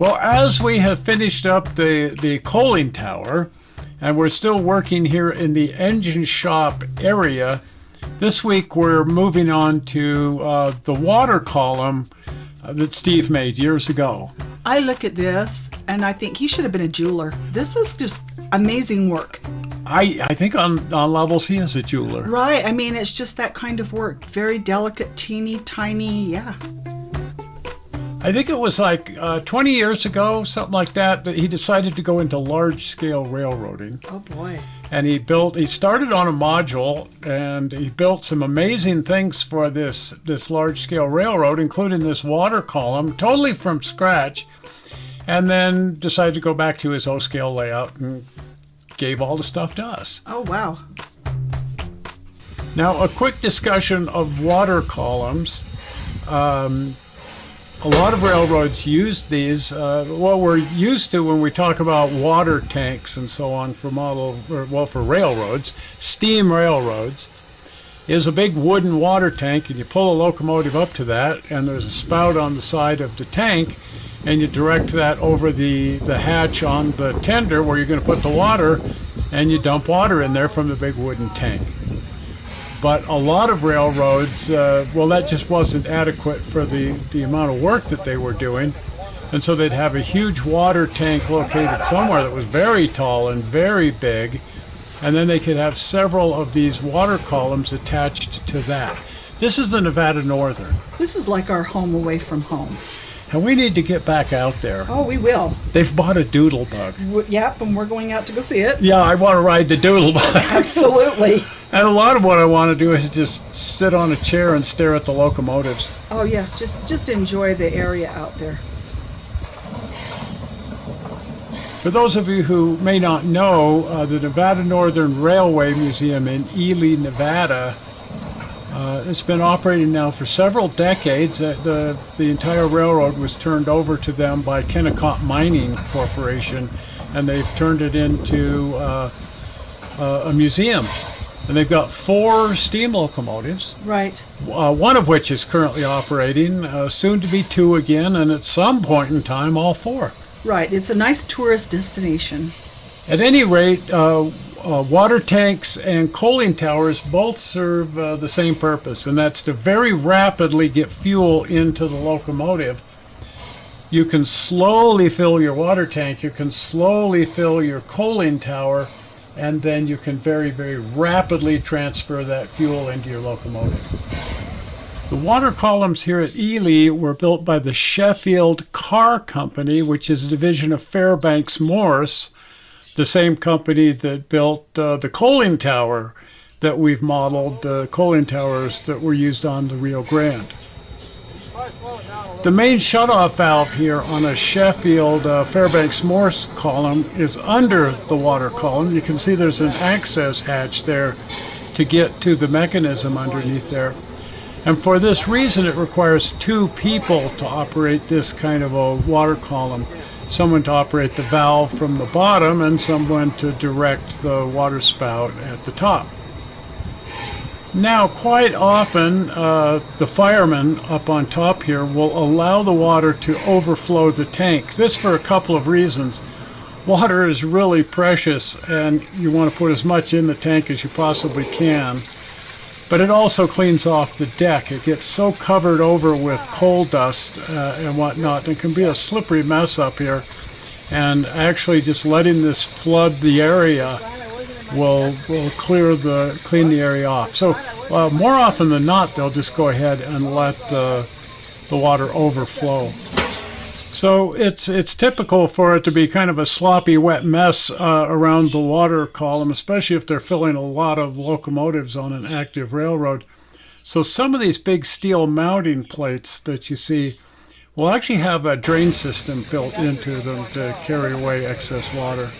Well, as we have finished up the coaling tower, and we're still working here in the engine shop area, this week we're moving on to the water column that Steve made years ago. I look at this and I think he should have been a jeweler. This is just amazing work. I think on levels he is a jeweler. Right. I mean, it's just that kind of work. Very delicate, teeny, tiny, yeah. I think it was like 20 years ago, something like that he decided to go into large-scale railroading. Oh, boy. And he started on a module, and he built some amazing things for this large-scale railroad, including this water column, totally from scratch, and then decided to go back to his O-scale layout and gave all the stuff to us. Oh, wow. Now, a quick discussion of water columns. A lot of railroads use these. What we're used to when we talk about water tanks and so on for railroads, steam railroads, is a big wooden water tank, and you pull a locomotive up to that, and there's a spout on the side of the tank, and you direct that over the hatch on the tender where you're going to put the water, and you dump water in there from the big wooden tank. But a lot of railroads, that just wasn't adequate for the amount of work that they were doing. And so they'd have a huge water tank located somewhere that was very tall and very big. And then they could have several of these water columns attached to that. This is the Nevada Northern. This is like our home away from home. And we need to get back out there. Oh, we will. They've bought a doodle bug. Yep, and we're going out to go see it. Yeah, I want to ride the doodle bug. Absolutely. And a lot of what I want to do is just sit on a chair and stare at the locomotives. Oh, yeah, just enjoy the area out there. For those of you who may not know, the Nevada Northern Railway Museum in Ely, Nevada, it's been operating now for several decades. The entire railroad was turned over to them by Kennecott Mining Corporation, and they've turned it into a museum. And they've got 4 steam locomotives. Right. One of which is currently operating, soon to be 2 again, and at some point in time, all 4. Right. It's a nice tourist destination. At any rate, water tanks and coaling towers both serve the same purpose, and that's to very rapidly get fuel into the locomotive. You can slowly fill your water tank, you can slowly fill your coaling tower, and then you can very, very rapidly transfer that fuel into your locomotive. The water columns here at Ely were built by the Sheffield Car Company, which is a division of Fairbanks Morse, the same company that built the coaling tower that we've modeled, the coaling towers that were used on the Rio Grande. The main shutoff valve here on a Sheffield Fairbanks Morse column is under the water column. You can see there's an access hatch there to get to the mechanism underneath there. And for this reason, it requires 2 people to operate this kind of a water column. Someone to operate the valve from the bottom and someone to direct the water spout at the top. Now, quite often, the fireman up on top here will allow the water to overflow the tank. This for a couple of reasons. Water is really precious, and you want to put as much in the tank as you possibly can. But it also cleans off the deck. It gets so covered over with coal dust and whatnot. It can be a slippery mess up here. And actually just letting this flood the area will clean the area off. So more often than not, they'll just go ahead and let the water overflow. So it's typical for it to be kind of a sloppy, wet mess around the water column, especially if they're filling a lot of locomotives on an active railroad. So some of these big steel mounting plates that you see will actually have a drain system built into them to carry away excess water.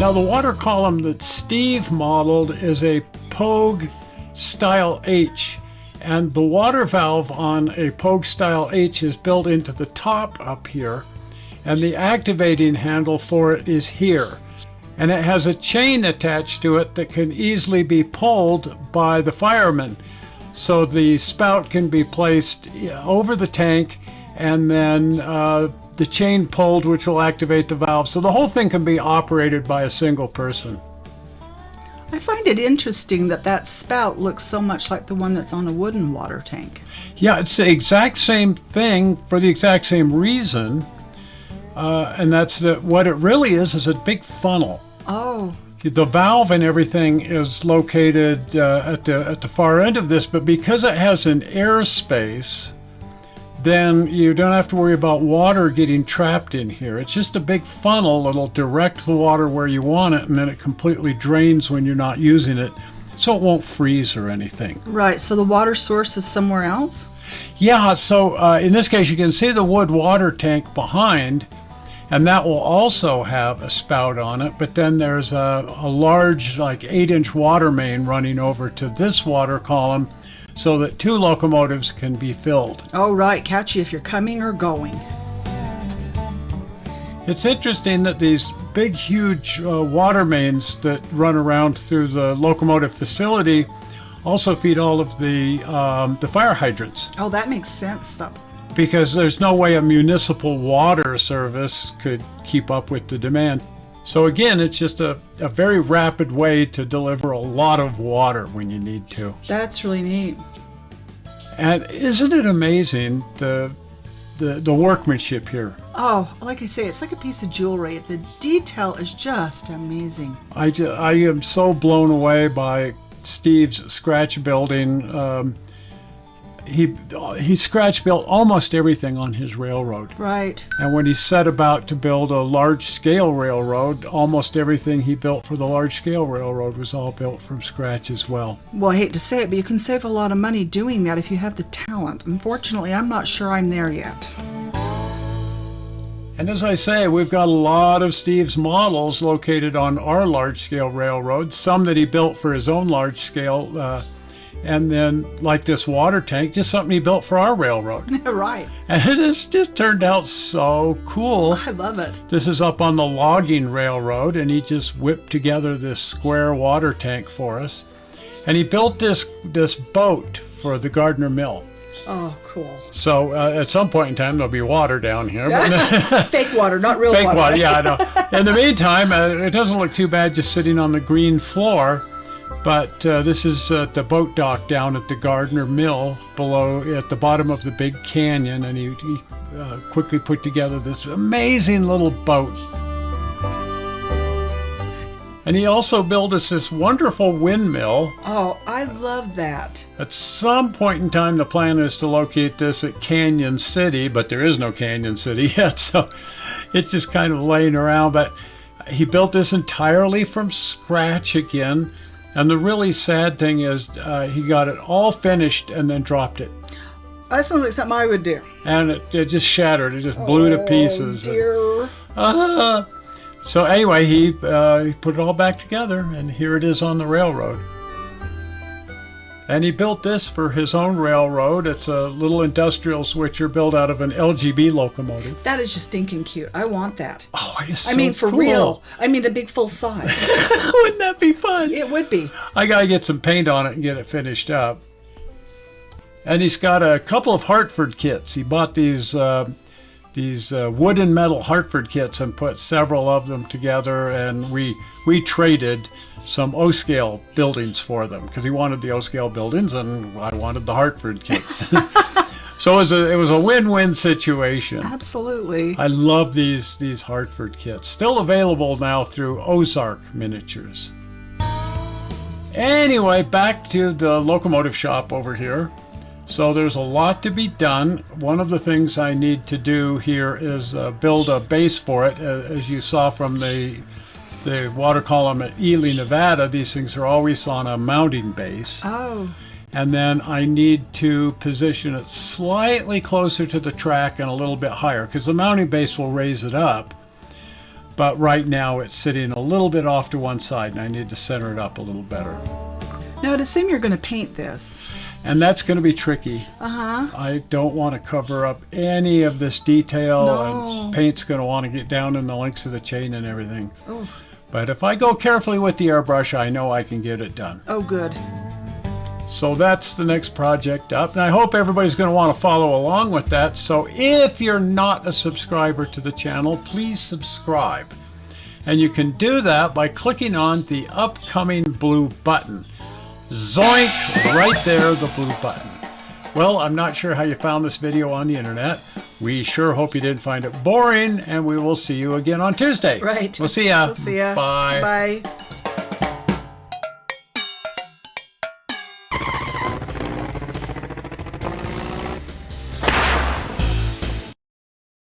Now, the water column that Steve modeled is a Pogue Style H, and the water valve on a Pogue Style H is built into the top up here, and the activating handle for it is here. And it has a chain attached to it that can easily be pulled by the fireman. So the spout can be placed over the tank, and then the chain pulled, which will activate the valve. So the whole thing can be operated by a single person. I find it interesting that that spout looks so much like the one that's on a wooden water tank. Yeah, it's the exact same thing for the exact same reason. And that's what it really is a big funnel. Oh. The valve and everything is located at the far end of this, but because it has an air space, then you don't have to worry about water getting trapped in here. It's just a big funnel that'll direct the water where you want it, and then it completely drains when you're not using it, so it won't freeze or anything. Right, so the water source is somewhere else? Yeah, so in this case you can see the wood water tank behind, and that will also have a spout on it, but then there's a large, like 8-inch water main running over to this water column so that 2 locomotives can be filled. Oh, right. Catch you if you're coming or going. It's interesting that these big, huge water mains that run around through the locomotive facility also feed all of the fire hydrants. Oh, that makes sense, though. Because there's no way a municipal water service could keep up with the demand. So again, it's just a very rapid way to deliver a lot of water when you need to. That's really neat. And isn't it amazing the workmanship here? Oh, like I say, it's like a piece of jewelry. The detail is just amazing. I am so blown away by Steve's scratch building. He scratch built almost everything on his railroad. Right. And when he set about to build a large-scale railroad, almost everything he built for the large-scale railroad was all built from scratch as well. Well, I hate to say it, but you can save a lot of money doing that if you have the talent. Unfortunately, I'm not sure I'm there yet. And as I say, we've got a lot of Steve's models located on our large-scale railroads, some that he built for his own large-scale and then, like this water tank, just something he built for our railroad. Right. And it has just turned out so cool. I love it. This is up on the logging railroad, and he just whipped together this square water tank for us. And he built this boat for the Gardner Mill. Oh, cool. So at some point in time, there'll be water down here. Fake water, not real Fake water. water, yeah, I know. In the meantime, it doesn't look too bad just sitting on the green floor. But this is the boat dock down at the Gardner Mill below at the bottom of the big canyon, and he quickly put together this amazing little boat. And he also built us this wonderful windmill. Oh, I love that. At some point in time, the plan is to locate this at Canyon City, but there is no Canyon City yet, so it's just kind of laying around. But he built this entirely from scratch again. And the really sad thing is he got it all finished and then dropped it. That sounds like something I would do. And it just shattered. It just blew to pieces. Dear. So anyway, he put it all back together, and here it is on the railroad. And he built this for his own railroad. It's a little industrial switcher built out of an LGB locomotive. That is just stinking cute. I want that. Oh, it is so I mean, for cool. real. I mean, the big full size. Wouldn't that be fun? It would be. I got to get some paint on it and get it finished up. And he's got a couple of Hartford kits. He bought these wood and metal Hartford kits and put several of them together, and we traded some O-scale buildings for them because he wanted the O-scale buildings and I wanted the Hartford kits. So it was a win-win situation. Absolutely. I love these Hartford kits. Still available now through Ozark Miniatures. Anyway, back to the locomotive shop over here. So there's a lot to be done. One of the things I need to do here is build a base for it. As you saw from the water column at Ely, Nevada, these things are always on a mounting base. Oh. And then I need to position it slightly closer to the track and a little bit higher, because the mounting base will raise it up. But right now it's sitting a little bit off to one side, and I need to center it up a little better. Now, I'd assume you're going to paint this. And that's going to be tricky. I don't want to cover up any of this detail, and paint's going to want to get down in the links of the chain and everything. Oh. But if I go carefully with the airbrush, I know I can get it done. Oh, good. So that's the next project up, and I hope everybody's going to want to follow along with that. So if you're not a subscriber to the channel, please subscribe. And you can do that by clicking on the upcoming blue button. Zoink! Right there, the blue button. Well, I'm not sure how you found this video on the internet. We sure hope you didn't find it boring, and we will see you again on Tuesday. Right. We'll see ya. We'll see ya. Bye. Bye.